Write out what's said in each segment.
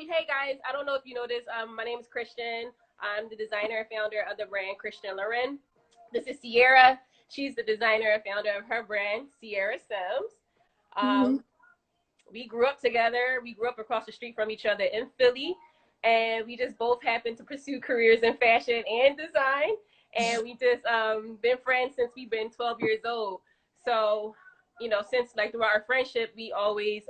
Hey guys, I don't know if you know this. My name is Kristian. I'm the designer and founder of the brand Kristian Loren. This is Sierra. She's the designer and founder of her brand, Sierra Sims. We grew up together. We grew up across the street from each other in Philly, and we just both happened to pursue careers in fashion and design. And we just been friends since we've been 12 years old. So, since throughout our friendship, we always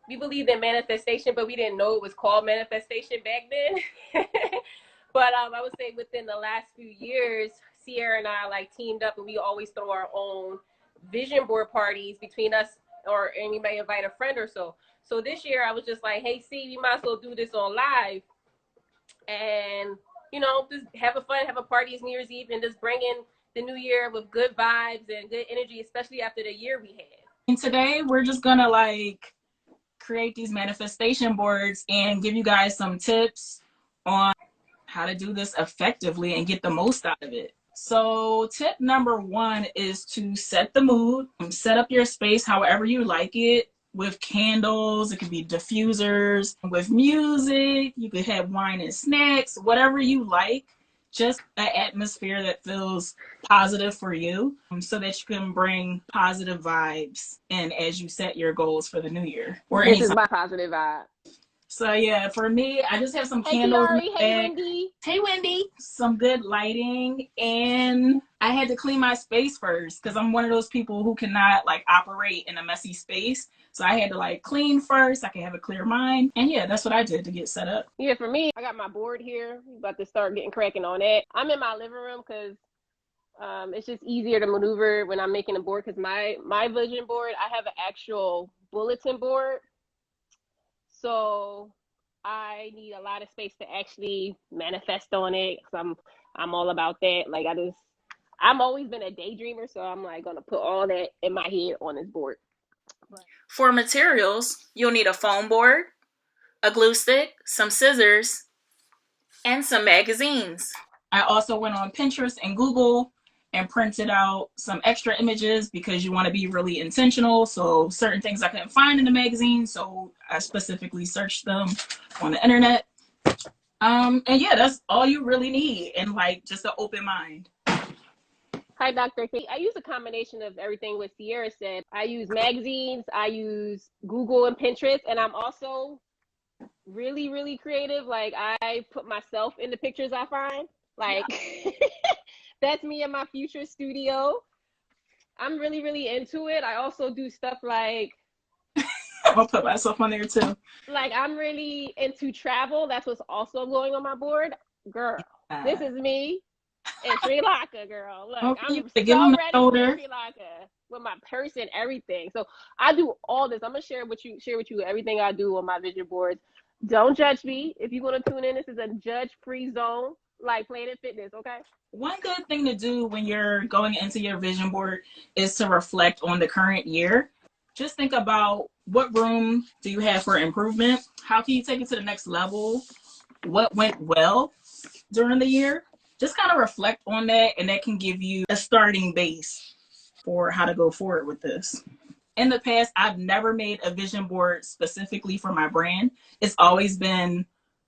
we believed in manifestation, but we didn't know it was called manifestation back then. But I would say within the last few years, Sierra and I teamed up, and we always throw our own vision board parties between us, or anybody invite a friend or so. So this year I was just like, hey, see, we might as well do this on live, and just have a fun, have a party as New Year's Eve, and just bring in the new year with good vibes and good energy, especially after the year we had. And today we're just gonna create these manifestation boards and give you guys some tips on how to do this effectively and get the most out of it. So tip number 1 is to set the mood. Set up your space however you like it, with candles, it could be diffusers, with music, you could have wine and snacks, whatever you like. Just an atmosphere that feels positive for you, so that you can bring positive vibes in as you set your goals for the new year. Or this is my positive vibe. So yeah, for me, I just have some candles. Hey, Wendy. Hey, Wendy. Some good lighting, and I had to clean my space first because I'm one of those people who cannot operate in a messy space. So I had to clean first. I can have a clear mind, and yeah, that's what I did to get set up. Yeah, for me, I got my board here. I'm about to start getting cracking on it. I'm in my living room because it's just easier to maneuver when I'm making a board. Because my vision board, I have an actual bulletin board. So I need a lot of space to actually manifest on it, because I'm all about that. I'm always been a daydreamer, so I'm gonna put all that in my head on this board. For materials, you'll need a foam board, a glue stick, some scissors, and some magazines. I also went on Pinterest and Google and printed out some extra images because you want to be really intentional. So certain things I couldn't find in the magazine, so I specifically searched them on the internet. And yeah, that's all you really need, and just an open mind. Hi, Dr. K. I use a combination of everything what Sierra said. I use magazines, I use Google and Pinterest, and I'm also really, really creative. I put myself in the pictures I find. That's me in my future studio. I'm really, really into it. I also do stuff I'll put myself on there too. I'm really into travel. That's what's also going on my board. Girl, this is me in Sri Lanka, girl. Look, I'm so ready to Sri Lanka with my purse and everything. So I do all this. I'm gonna share with you everything I do on my vision boards. Don't judge me. If you want to tune in, this is a judge-free zone, like Planet Fitness, okay? One good thing to do when you're going into your vision board is to reflect on the current year. Just think about what room do you have for improvement? How can you take it to the next level? What went well during the year? Just kind of reflect on that, and that can give you a starting base for how to go forward with this. In the past, I've never made a vision board specifically for my brand. It's always been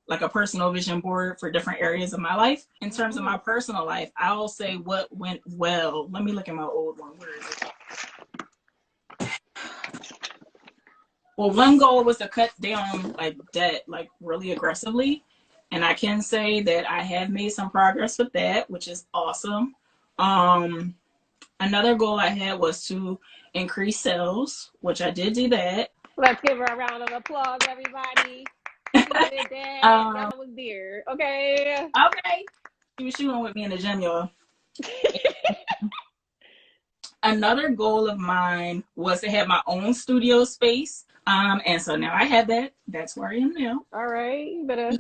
a personal vision board for different areas of my life. In terms of my personal life, I'll say what went well. Let me look at my old one. Where is it? Well, one goal was to cut down debt really aggressively. And I can say that I have made some progress with that, which is awesome. Another goal I had was to increase sales, which I did do that. Let's give her a round of applause, everybody. That was dear. Okay. She was shooting with me in the gym, y'all. Another goal of mine was to have my own studio space. And so now I have that. That's where I am now. All right. You better.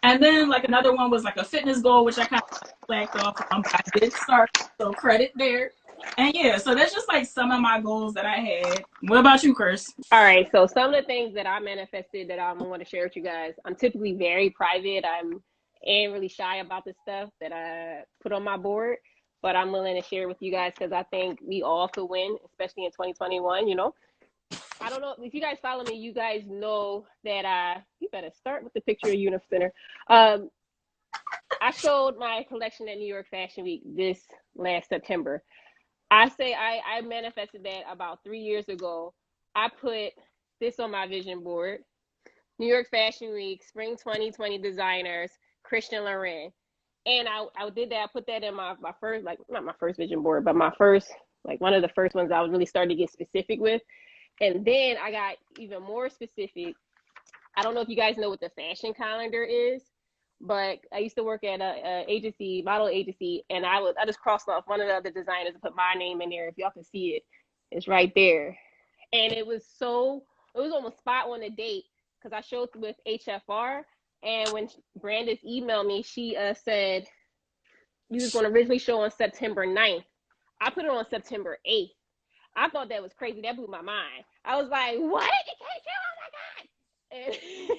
And then another one was a fitness goal, which I kind of backed off from. I did start, so credit there. And yeah, so that's just some of my goals that I had. What about you, Chris? All right, so some of the things that I manifested that I'm going to share with you guys. I'm typically very private. ain't really shy about the stuff that I put on my board, but I'm willing to share with you guys because I think we all could win, especially in 2021, I don't know if you guys follow me, you guys know that you better start with the picture of Unif Center. I showed my collection at New York Fashion Week this last September. I manifested that about 3 years ago. I put this on my vision board. New York Fashion Week, Spring 2020 designers, Kristian Loren. And I did that. I put that in my first, like, not my first vision board, but my first, like, one of the first ones I was really starting to get specific with. And then I got even more specific. I don't know if you guys know what the fashion calendar is, but I used to work at a agency, model agency, and I just crossed off one of the other designers and put my name in there. If y'all can see it, it's right there. And it was almost spot on the date because I showed with HFR. And when Brandis emailed me, she said, you was going to originally show on September 9th. I put it on September 8th. I thought that was crazy. That blew my mind. I was like, what? You can't show? Oh my God. And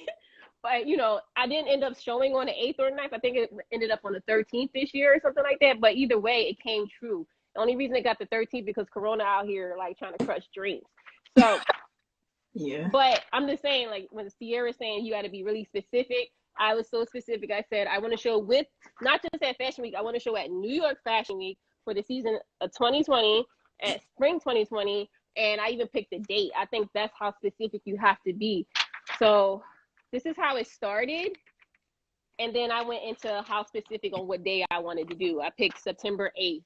but, you know, I didn't end up showing on the 8th or 9th. I think it ended up on the 13th this year or something like that. But either way, it came true. The only reason it got the 13th because Corona out here, like, trying to crush dreams. So, yeah. But I'm just saying, like, when Sierra's saying you got to be really specific, I was so specific. I said, I want to show with, not just at Fashion Week, I want to show at New York Fashion Week for the season of 2020, at Spring 2020, and I even picked the date. I think that's how specific you have to be. So this is how it started. And then I went into how specific on what day I wanted to do. I picked September 8th.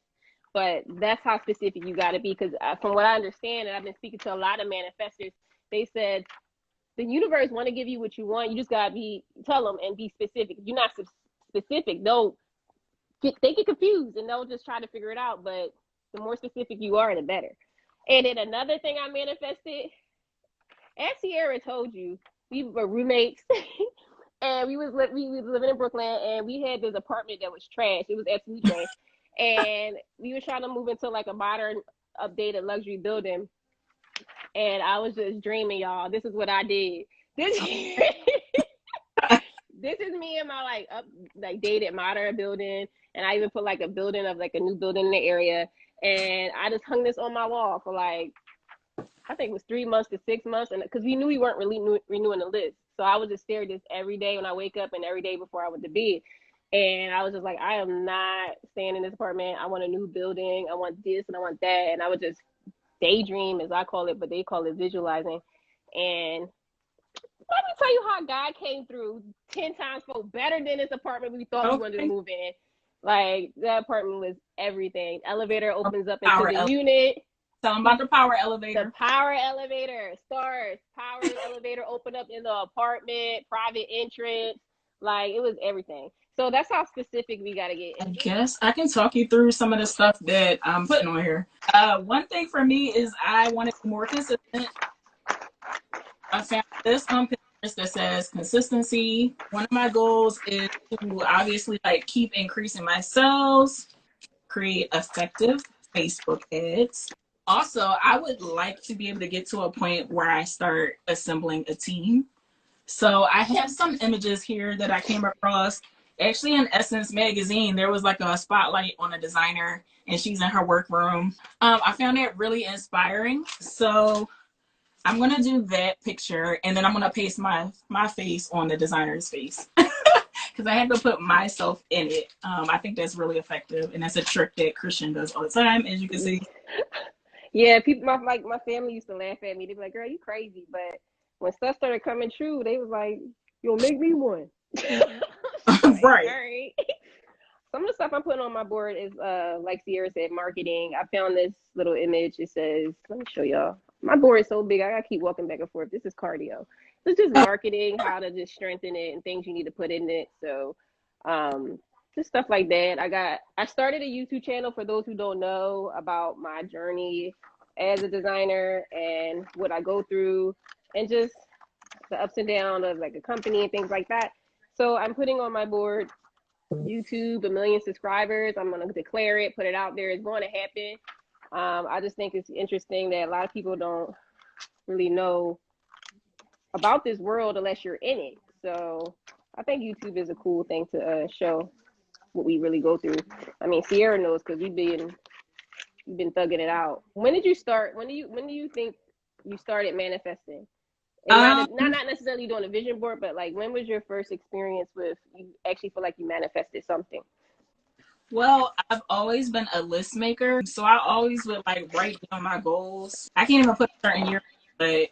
But that's how specific you got to be, because from what I understand, and I've been speaking to a lot of manifestors, they said the universe want to give you what you want. You just got to tell them and be specific. If you're not specific, they get confused and they'll just try to figure it out. But the more specific you are, the better. And then another thing I manifested, as Sierra told you, we were roommates and we was living in Brooklyn, and we had this apartment that was trash. It was absolute trash. And we were trying to move into like a modern, updated luxury building. And I was just dreaming, y'all. This is what I did. This is me in my dated modern building. And I even put like a building of like a new building in the area. And I just hung this on my wall for like, I think it was 3 months to 6 months. And because we knew we weren't really renewing the list. So I would just stare at this every day when I wake up and every day before I went to bed. And I was just like, I am not staying in this apartment. I want a new building. I want this and I want that. And I would just daydream, as I call it, but they call it visualizing. And let me tell you how God came through 10 times better than this apartment we thought we wanted to move in. Like, that apartment was everything. Elevator opens up into the unit. Tell them about the power elevator. The power elevator. Stars. Power elevator open up in the apartment. Private entrance. Like, it was everything. So that's how specific we got to get. I guess I can talk you through some of the stuff that I'm putting on here. One thing for me is I want to be more consistent. I found this on Pinterest that says consistency. One of my goals is to obviously like keep increasing my sales, create effective Facebook ads. Also, I would like to be able to get to a point where I start assembling a team. So I have some images here that I came across. Actually, in Essence magazine, there was like a spotlight on a designer, and she's in her workroom. I found it really inspiring. So I'm going to do that picture, and then I'm going to paste my face on the designer's face because I have to put myself in it. I think that's really effective, and that's a trick that Kristian does all the time, as you can see. Yeah, people, my family used to laugh at me. They'd be like, girl, you crazy. But when stuff started coming true, they was like, you'll make me one. Right. Right. Some of the stuff I'm putting on my board is, like Sierra said, marketing. I found this little image. It says, let me show y'all. My board is so big, I gotta keep walking back and forth. This is cardio. This is just marketing, how to just strengthen it and things you need to put in it. So, just stuff like that. I started a YouTube channel for those who don't know about my journey as a designer and what I go through and just the ups and downs of like a company and things like that. So I'm putting on my board YouTube, 1 million subscribers. I'm going to declare it, put it out there. It's going to happen. I just think it's interesting that a lot of people don't really know about this world unless you're in it. So I think YouTube is a cool thing to show what we really go through. I mean, Sierra knows because we've been thugging it out. When did you start? When do you think you started manifesting? And Um, not necessarily doing a vision board, but like when was your first experience with you actually feel like you manifested something? well, I've always been a list maker, so I always would like write down my goals. I can't even put a certain year, but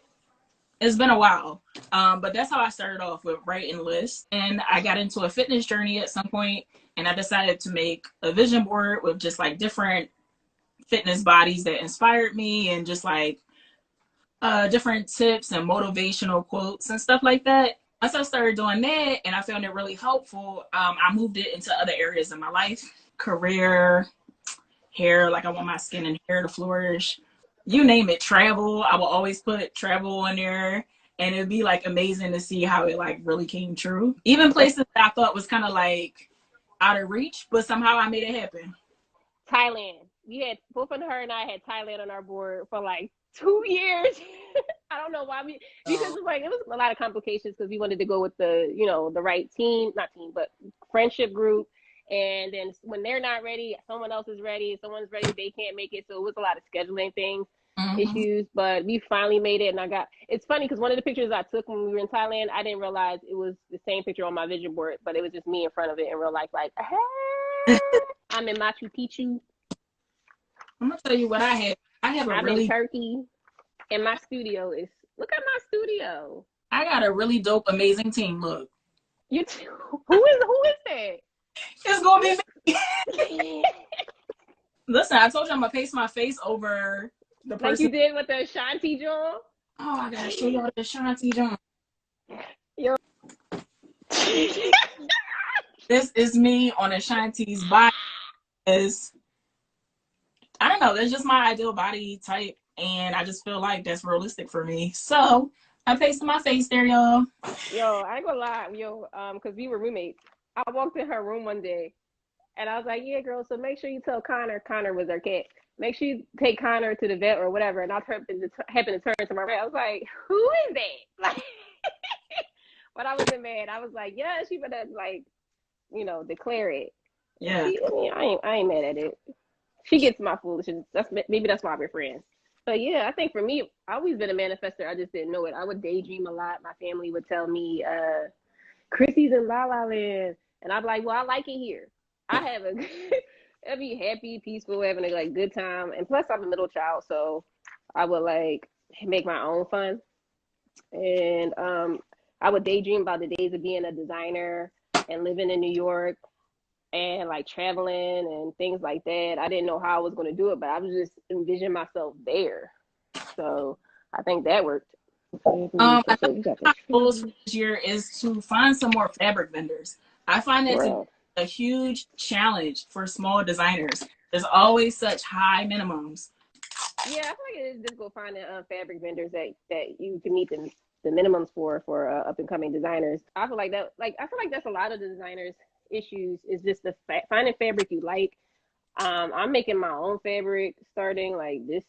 it's been a while. But that's how I started off, with writing lists. And I got into a fitness journey at some point, and I decided to make a vision board with just like different fitness bodies that inspired me, and just like different tips and motivational quotes and stuff like that. Once I started doing that and I found it really helpful, I moved it into other areas in my life, career, hair. Like I want my skin and hair to flourish. You name it, travel. I will always put travel on there. And it'd be like amazing to see how it like really came true. Even places that I thought was kind of like out of reach, but somehow I made it happen. Thailand. We had both of her and I had Thailand on our board for like 2 years. I don't know why because it's like it was a lot of complications because we wanted to go with the the right team, not team, but friendship group. And then when they're not ready, someone else is ready. Someone's ready, they can't make it. So it was a lot of scheduling things, Mm-hmm. issues. But we finally made it, and it's funny because one of the pictures I took when we were in Thailand, I didn't realize it was the same picture on my vision board, but it was just me in front of it in real life, like, hey, I'm in Machu Picchu. I'm gonna tell you what I have. I have a I'm in really, Turkey, and my studio is. Look at my studio. I got a really dope, amazing team. Look, You too. Who is that? it's gonna be me. Listen, I told you I'm gonna paste my face over the Like you person. did with the Ashanti Joel. Oh, I gotta show y'all the Shanti John. Yo. This is me on Ashanti's body. Is I don't know. That's just my ideal body type, and I just feel like that's realistic for me. So I pasted my face there, y'all. Yo, I ain't gonna lie, because we were roommates. I walked in her room one day, and I was like, "Yeah, girl. So make sure you tell Connor. Connor was our cat. Make sure you take Connor to the vet or whatever." And I happened to turn to my vet. I was like, "Who is that?" Like, but I wasn't mad. I was like, "Yeah, she better like, declare it." Yeah. I ain't mad at it. She gets my foolishness. That's why we're friends. But yeah, I think for me, I always been a manifester. I just didn't know it. I would daydream a lot. My family would tell me, Chrissy's in La La Land. And I'd be like, well, I like it here. I have I'd be happy, peaceful, having a like good time. And plus I'm a middle child, so I would like make my own fun. And I would daydream about the days of being a designer and living in New York and like traveling and things like that. I didn't know how I was going to do it, but I was just envisioning myself there. So I think that worked. I know my goals for this year is to find some more fabric vendors. I find that to be Right. a huge challenge for small designers. There's always such high minimums. Yeah, I feel like it is difficult finding fabric vendors that you can meet the minimums for up and coming designers. I feel like that's a lot of the designers' issues is just finding fabric you like. I'm making my own fabric starting like this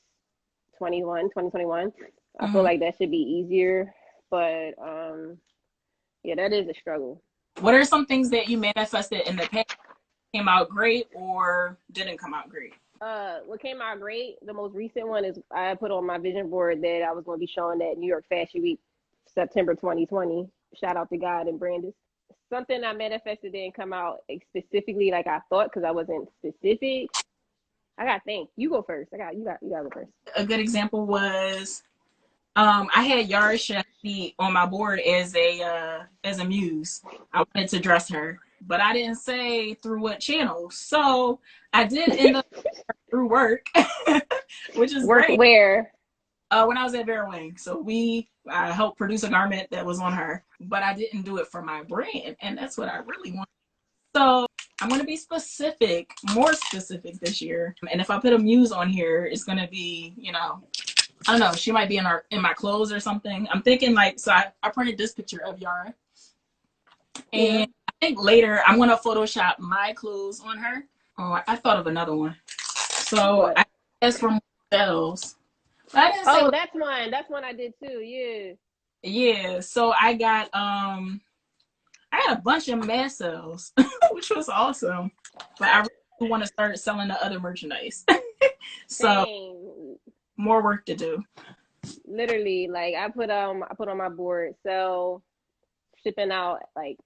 2021. I feel Mm-hmm. like that should be easier, but yeah, that is a struggle. What are some things that you manifested in the past came out great or didn't come out great? What came out great, the most recent one is I put on my vision board that I was going to be showing at New York Fashion Week, September 2020. Shout out to God and Brandis. Something I manifested didn't come out specifically like I thought because I wasn't specific. I got to think. You go first. You got to go first. A good example was I had Yara Shahidi on my board as a muse. I wanted to dress her, but I didn't say through what channel. So I did end up through work, which is Work great. where? When I was at Vera Wing, so I helped produce a garment that was on her, but I didn't do it for my brand, and that's what I really want. So I'm going to be specific, more specific this year. And if I put a muse on here, it's going to be, I don't know, she might be in my clothes or something. I'm thinking like, so I printed this picture of Yara. Yeah. And I think later I'm going to Photoshop my clothes on her. Oh, I thought of another one. So What? I guess from sales. But I didn't say, Oh, that's one. That's one I did too. Yeah. yeah. So I had a bunch of mass sales, which was awesome. But I really want to start selling the other merchandise. So Dang. more work to do. Literally, like I put on my board, so shipping out like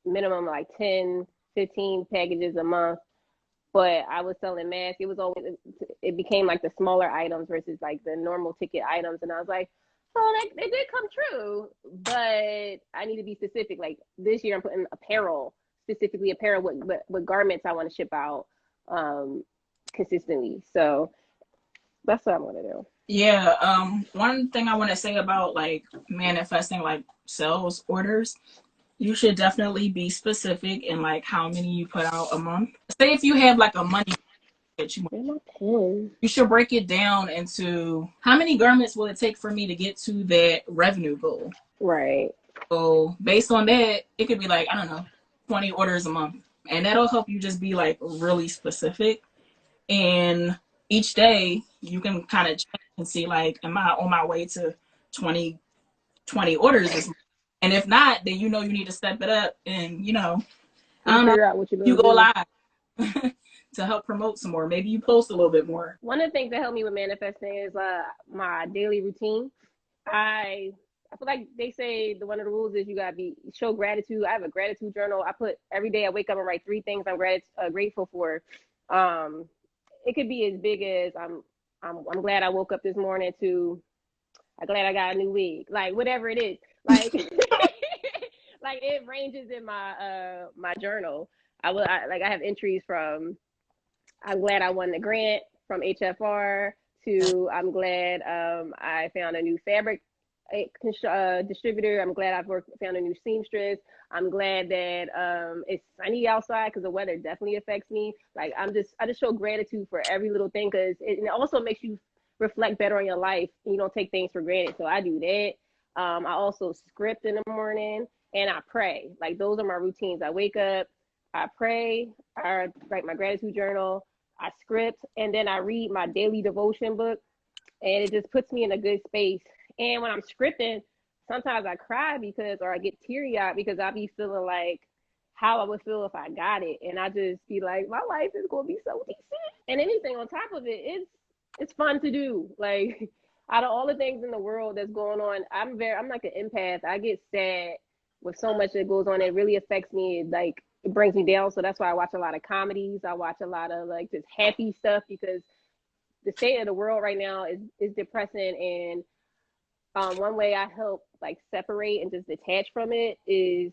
minimum like 10, 15 packages a month. But I was selling masks. It became like the smaller items versus like the normal ticket items. And I was like, oh, that did come true. But I need to be specific. Like this year I'm putting apparel, specifically apparel with garments I want to ship out consistently. So that's what I'm going to do. Yeah. One thing I want to say about like manifesting like sales orders, you should definitely be specific in like how many you put out a month. Say if you have like a money that you want, you should break it down into how many garments will it take for me to get to that revenue goal. Right. So based on that, it could be like, I don't know, 20 orders a month. And that'll help you just be like really specific. And each day you can kind of check and see like, am I on my way to 20 orders this month? And if not, then you know you need to step it up and, I don't know, out what you go live to help promote some more. Maybe you post a little bit more. One of the things that helped me with manifesting is my daily routine. I feel like they say one of the rules is you gotta show gratitude. I have a gratitude journal. I put every day I wake up and write 3 things I'm grateful for. It could be as big as I'm glad I woke up this morning to I'm glad I got a new wig. Like whatever it is. Like like it ranges in my my journal. I have entries from I'm glad I won the grant from HFR to I'm glad I found a new fabric distributor. I'm glad found a new seamstress. I'm glad that it's sunny outside because the weather definitely affects me. Like I just show gratitude for every little thing because it also makes you reflect better on your life and you don't take things for granted. So I do that. I also script in the morning and I pray. Like those are my routines. I wake up, I pray, I write my gratitude journal, I script, and then I read my daily devotion book, and it just puts me in a good space. And when I'm scripting, sometimes I cry or I get teary-eyed because I be feeling like how I would feel if I got it. And I just be like, my life is going to be so decent. And anything on top of it, it's fun to do. Like, out of all the things in the world that's going on, I'm like an empath. I get sad with so much that goes on. It really affects me. It brings me down. So that's why I watch a lot of comedies. I watch a lot of like just happy stuff because the state of the world right now is depressing. And one way I help like separate and just detach from it is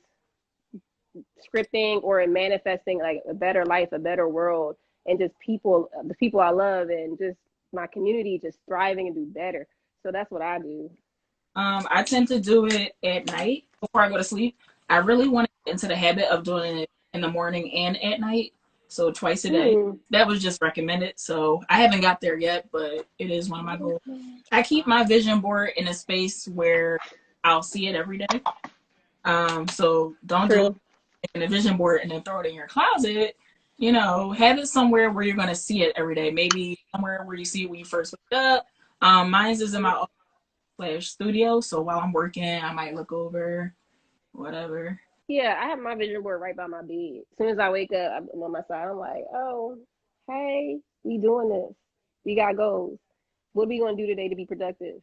scripting or manifesting like a better life, a better world, and just the people I love and just my community just thriving and do better. So that's what I do. I tend to do it at night before I go to sleep. I really want to get into the habit of doing it in the morning and at night. So twice a day. That was just recommended. So I haven't got there yet, but it is one of my goals. I keep my vision board in a space where I'll see it every day. So don't do it in a vision board and then throw it in your closet. Have it somewhere where you're going to see it every day. Maybe somewhere where you see it when you first wake up. Mine's is in my studio. So while I'm working, I might look over, whatever. Yeah, I have my vision board right by my bed. As soon as I wake up, I'm on my side. I'm like, oh, hey, we doing this. We got goals. What are we going to do today to be productive?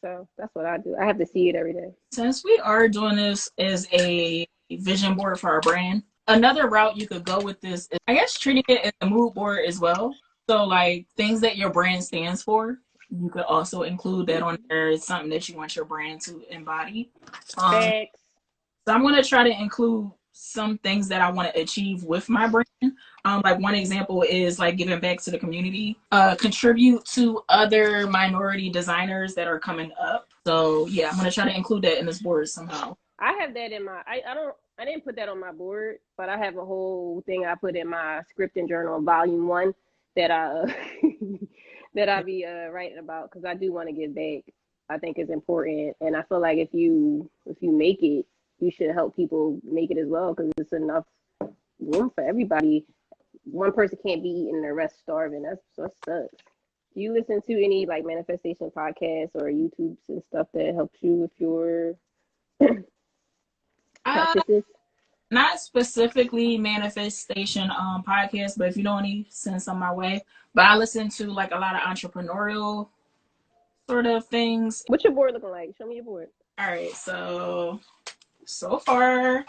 So that's what I do. I have to see it every day. Since we are doing this as a vision board for our brand, another route you could go with this is, I guess, treating it as a mood board as well. So like things that your brand stands for, you could also include that on there. It's something that you want your brand to embody. Thanks. So I'm going to try to include some things that I want to achieve with my brand. Like one example is like giving back to the community, contribute to other minority designers that are coming up. So yeah, I'm going to try to include that in this board somehow. I have that in my, I didn't put that on my board, but I have a whole thing I put in my scripting journal, volume 1, that I be writing about because I do want to give back. I think it's important, and I feel like if you make it, you should help people make it as well because it's enough room for everybody. One person can't be eating, the rest starving. That sucks. Do you listen to any like manifestation podcasts or YouTubes and stuff that helps you with your practices? Not specifically manifestation podcasts, but if you know any, send some my way. But I listen to like a lot of entrepreneurial sort of things. What's your board looking like? Show me your board. All right, so far,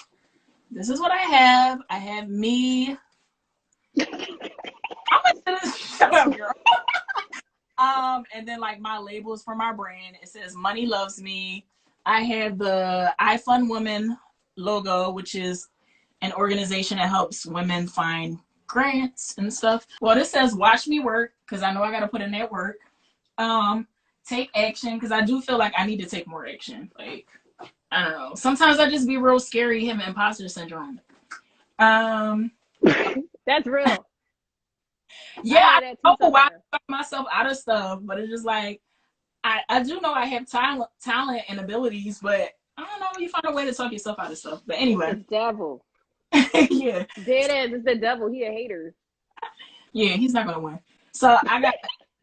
this is what I have. I have me. I'm gonna shut up, girl. And then like my labels for my brand, it says Money Loves Me. I have the I Fund Women logo, which is an organization that helps women find grants and stuff. Well, this says Watch Me Work, because I know I gotta put in that work. Take action, because I do feel like I need to take more action. Like, I don't know. Sometimes I just be real scary, him imposter syndrome. That's real. Yeah, I know why I fuck myself out of stuff, but it's just like I do know I have talent and abilities, but I don't know, you find a way to talk yourself out of stuff. But anyway. It's the devil. Yeah. Dead ass, it's the devil. He a hater. Yeah, he's not gonna win. So I got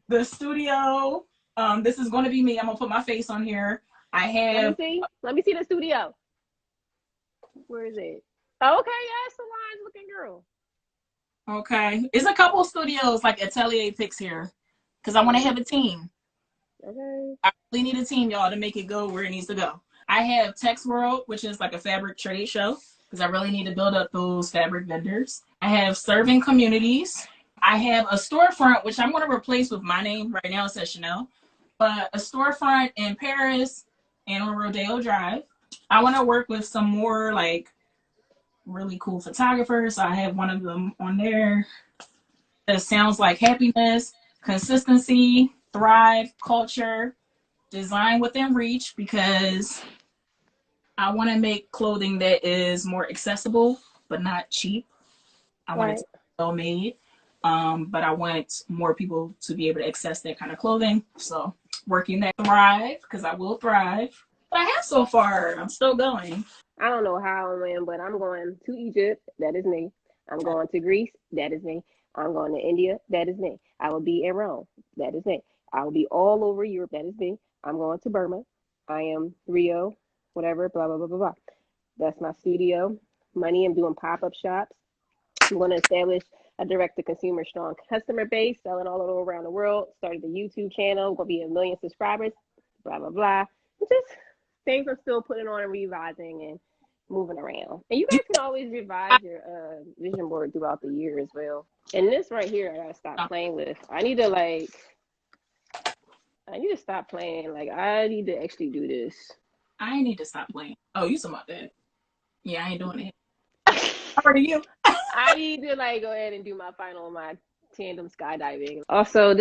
the studio. This is gonna be me. I'm gonna put my face on here. I have Let me see the studio. Where is it? Oh, okay, yeah, it's the lines looking girl. Okay. It's a couple of studios like Atelier Picks here. Because I want to have a team. Okay. I really need a team, y'all, to make it go where it needs to go. I have Tex World, which is like a fabric trade show, because I really need to build up those fabric vendors. I have Serving Communities. I have a storefront, which I'm going to replace with my name. Right now it says Chanel. But a storefront in Paris and on Rodeo Drive. I want to work with some more like really cool photographers. I have one of them on there. It sounds like happiness, consistency, thrive, culture, design within reach, because I want to make clothing that is more accessible but not cheap. I want it to be well made, but I want more people to be able to access that kind of clothing. So working that thrive, because I will thrive. But I have so far. I'm still going. I don't know how and when, but I'm going to Egypt. That is me. I'm going to Greece. That is me. I'm going to India. That is me. I will be in Rome. That is me. I will be all over Europe. That is me. I'm going to Burma. I am Rio, whatever, blah, blah, blah, blah, blah. That's my studio. Money, I'm doing pop-up shops. I'm going to establish a direct-to-consumer strong customer base, selling all over around the world. Started the YouTube channel. Going to be 1 million subscribers, blah, blah, blah. Just things I'm still putting on and revising and moving around. And you guys can always revise your vision board throughout the year as well. And this right here, I gotta stop playing with. I need to stop playing. Like, I need to actually do this. I need to stop playing. Oh, you talking about that? Yeah, I ain't doing it. How are you? I need to go ahead and do my tandem skydiving. Also,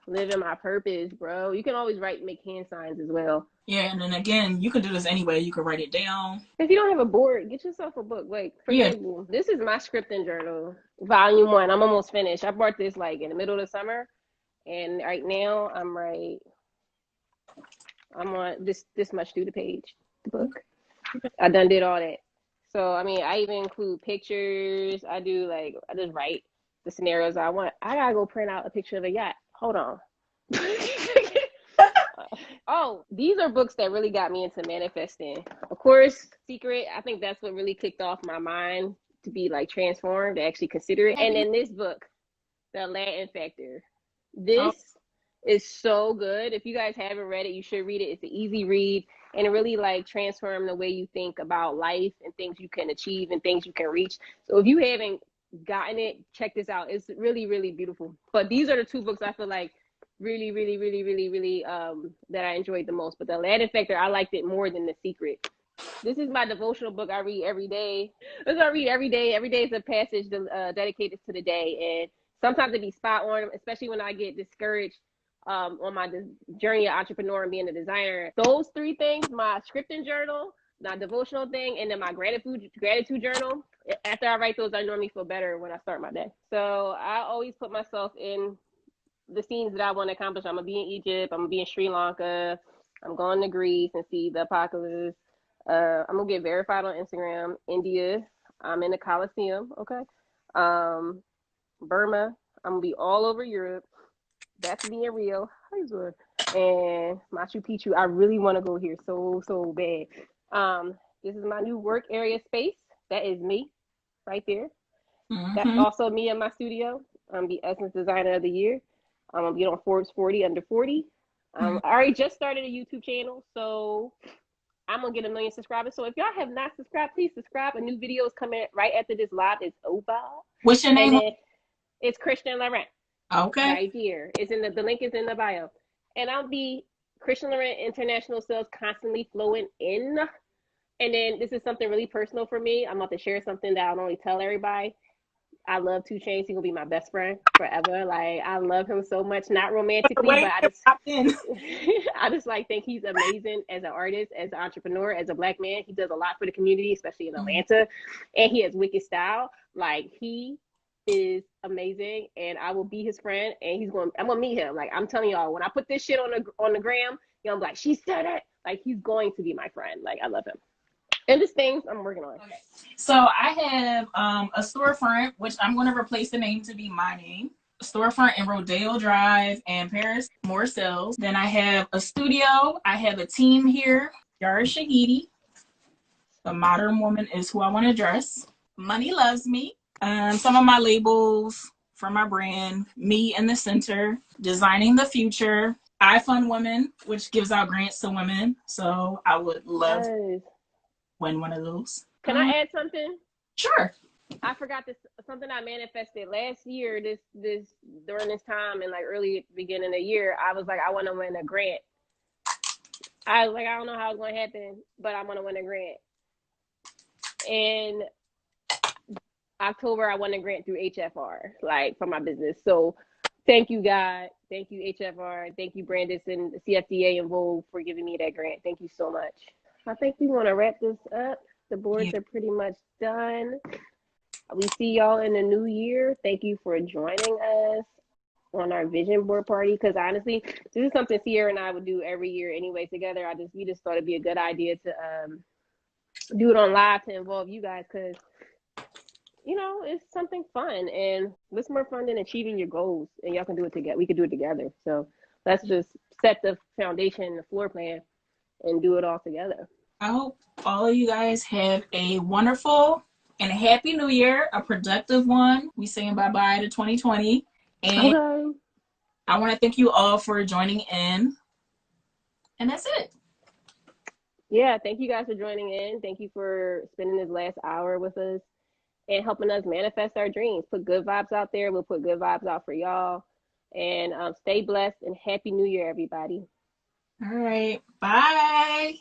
living my purpose, bro. You can always make hand signs as well. Yeah, and then again, you can do this anyway. You can write it down. If you don't have a board, get yourself a book. Like, for example, this is my scripting journal, volume 1. I'm almost finished. I bought this in the middle of the summer, and right now I'm on this much through the page, the book. I done did all that. So, I mean, I even include pictures. I just write the scenarios I want. I gotta go print out a picture of a yacht. Hold on. Oh, these are books that really got me into manifesting. Of course, Secret. I think that's what really kicked off my mind to be transformed, to actually consider it. And then this book, The Aladdin Factor. This is so good. If you guys haven't read it, you should read it. It's an easy read, and it really transform the way you think about life and things you can achieve and things you can reach. So if you haven't gotten it, check this out. It's really, really beautiful. But these are the 2 books I feel really, really, really, really, really that I enjoyed the most. But The Aladdin Factor, I liked it more than The Secret. This is my devotional book I read every day. This is what I read every day. Every day is a passage dedicated to the day. And sometimes it be spot on, especially when I get discouraged on my journey of entrepreneur and being a designer. Those 3 things, my scripting journal, my devotional thing, and then my gratitude journal. After I write those, I normally feel better when I start my day. So I always put myself in the scenes that I want to accomplish. I'm going to be in Egypt. I'm going to be in Sri Lanka. I'm going to Greece and see the apocalypse. I'm going to get verified on Instagram. India. I'm in the Coliseum. Okay. Burma. I'm going to be all over Europe. That's me in Rio. And Machu Picchu. I really want to go here so bad. This is my new work area space. That is me right there. Mm-hmm. That's also me in my studio. I'm the Essence Designer of the Year. I'm going to be on Forbes 40 under 40. I already just started a YouTube channel, so I'm gonna get 1 million subscribers. So if y'all have not subscribed, please subscribe. A new video is coming right after this live is over. What's your name? And then it's Kristian Loren. Okay. Right here. It's in the link is in the bio. And I'll be Kristian Loren international sales constantly flowing in. And then this is something really personal for me. I'm about to share something that I don't only tell everybody. I love 2 Chainz. He will be my best friend forever. Like I love him so much, not romantically, but I just like think he's amazing as an artist, as an entrepreneur, as a Black man. He does a lot for the community, especially in Atlanta, and he has wicked style. Like he is amazing, and I will be his friend. And I'm gonna meet him. Like I'm telling y'all, when I put this shit on the gram, you know, I'm like, she said it. Like he's going to be my friend. Like I love him. And this things I'm working on. Okay. So I have a storefront, which I'm going to replace the name to be my name. A storefront in Rodeo Drive and Paris, more sales. Then I have a studio. I have a team here. Yara Shahidi. The modern woman is who I want to dress. Money loves me. Some of my labels for my brand. Me in the center. Designing the future. I Fund Women, which gives out grants to women. So I would love win one of those. Can I add something? Sure. I forgot this something I manifested last year. This during this time and like early beginning of the year, I was like, I want to win a grant. I was like, I don't know how it's going to happen, but I want to win a grant. In October, I won a grant through HFR, like for my business. So thank you, God. Thank you, HFR. Thank you, Brandis and the CFDA and Vogue for giving me that grant. Thank you so much. I think we want to wrap this up. The boards are pretty much done. We see y'all in the new year. Thank you for joining us on our vision board party. Because honestly, this is something Sierra and I would do every year anyway together. We just thought it'd be a good idea to do it on live to involve you guys. Because, you know, it's something fun. And what's more fun than achieving your goals? And y'all can do it together. We can do it together. So let's just set the foundation, the floor plan, and do it all together. I hope all of you guys have a wonderful and a happy new year, a productive one. We saying bye-bye to 2020. And I want to thank you all for joining in. And that's it. Yeah, thank you guys for joining in. Thank you for spending this last hour with us and helping us manifest our dreams. Put good vibes out there. We'll put good vibes out for y'all. And stay blessed and happy new year, everybody. All right. Bye.